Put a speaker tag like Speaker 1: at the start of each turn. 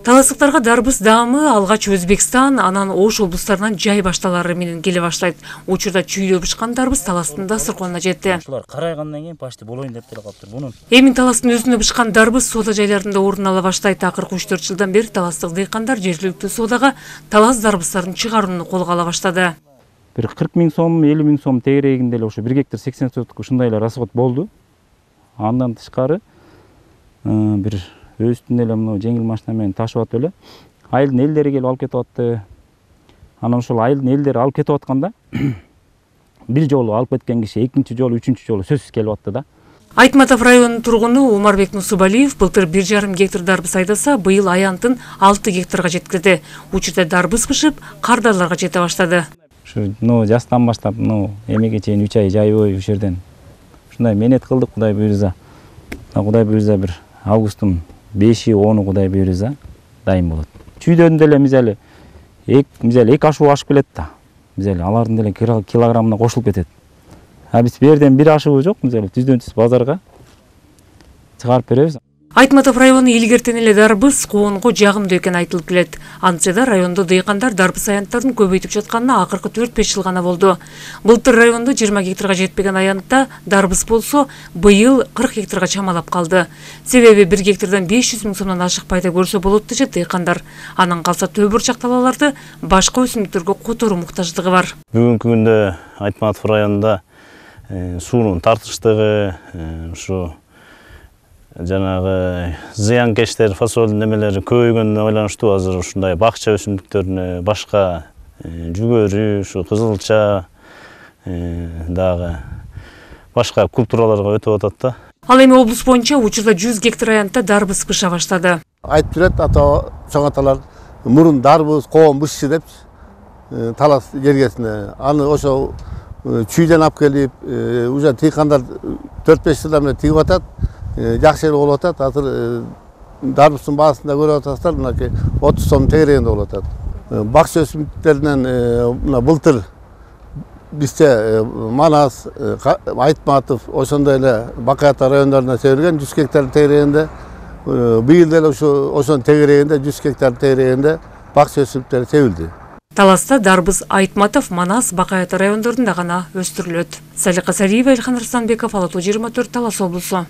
Speaker 1: Таластыктарга дарбыз даамы алгач Өзбекстан, анан Ош облустарынан жай башталары менен келе баштайт. Учурда чүйдө бышкан дарбыз таластын дасторконуна жетти.
Speaker 2: Ушулар карайгандан кийин почти болоюн деп деле калыптыр. Мунун
Speaker 1: Эми таластын өзүнө бышкан дарбыз соода жайларында орун ала баштайт. Акыркы 3-4 жылдан бери таластык дыйкандар жергиликтүү соодага талас дарбыздарын чыгарууну колго ала баштады.
Speaker 3: Bir 40 000 so'm, 50 000 so'm tegerегинде эле ошо 1 гектар 80 соток ушундайлар расход болду. Андан тышкары бир өстүнө эле мына жеңил машина менен ташып атып эле айылдын элдери келип алып кетип атты. Анан ошол айылдын элдери алып кетип атканда бир жолу алып кеткен киши экинчи жолу, үчүнчү жолу сөзсүз келип атты да.
Speaker 1: Айтматов районунун тургуну Умарбек Нусубалиев былтыр 1,5 гектар дарбыз айдаса, быйыл аянтын 6 гектарга жеткирди. Учурда дарбыз бышып, кардарларга жете баштады.
Speaker 3: Жастан баштап, эмеге чейин 3 ай жайбой ушул жерден ушундай менет кылдык, Кудай буйрса. Кудай буйрса бир августтун 5-10 Кудай буйрса дайым болот. Чүйдөн деле мизели 2 ашуу ашып келет да. Мизели алардын деле килограммына кошулуп кетет. Биз берден бир ашыбы жок, мизели түздөн түз базарга чыгарып беребиз.
Speaker 1: Айтматов району илгертен эле дарбыз коонго жагымдуу экени айтылып келет. Антчада райондо дыйкандар дарбыз аянттарын көбөйтүп жатканына акыркы 4-5 жыл гана болду. Былтыр райондо 20 гектарга жетпеген аянтта дарбыз болсо, быйыл 40 гектарга чамалап калды. Себеби 1 гектардан 500 000 сомдон ашык пайда көрсө болот дешет дыйкандар. Анан калса төө бурчак талааларды башка өсүмдүктөргө которуу муктаждыгы бар.
Speaker 2: Бүгүнкү күндө Айтматов районунда суунун тартыштыгы, ушу жанагы зыянкечтер, фасолдун немелери көбөйгөнүнө байланыштуу азыр ушундай бакча өсүмдүктөрүнө башка жүгөрү, ушу кызылча дагы башка культураларга өтүп атат да.
Speaker 1: Ал эми облус боюнча учурда 100 гектар аянтта дарбыз быша баштады.
Speaker 4: Айтып жүрөт ата чоң аталар мурун дарбыз коон бышчы деп талас жергесине. Аны ошо чүйдөн алып келип, уже тыйкандар 4-5 жылдан бери тигип атат. Жакшы эле болуп атат. Азыр дарбыздын баасында көрүп атасыздар, мынакей 30 сом тегерегинде болуп атат. Бакча өсүмдүктөрүнөн мына былтыр бизде Манас, Айтматов, ошондой эле Бакаята райондорунда себилген 100 гектар тегерегинде, быйыл деле ошонун тегерегинде 100 гектар тегерегинде бакча өсүмдүктөрү себилди.
Speaker 1: Таласта дарбыз Айтматов, Манас, Бакаята райондорунда гана өстүрүлөт. Салика Сариева, Илхан Арсланбеков, Ала Тоо 24, Талас облусу.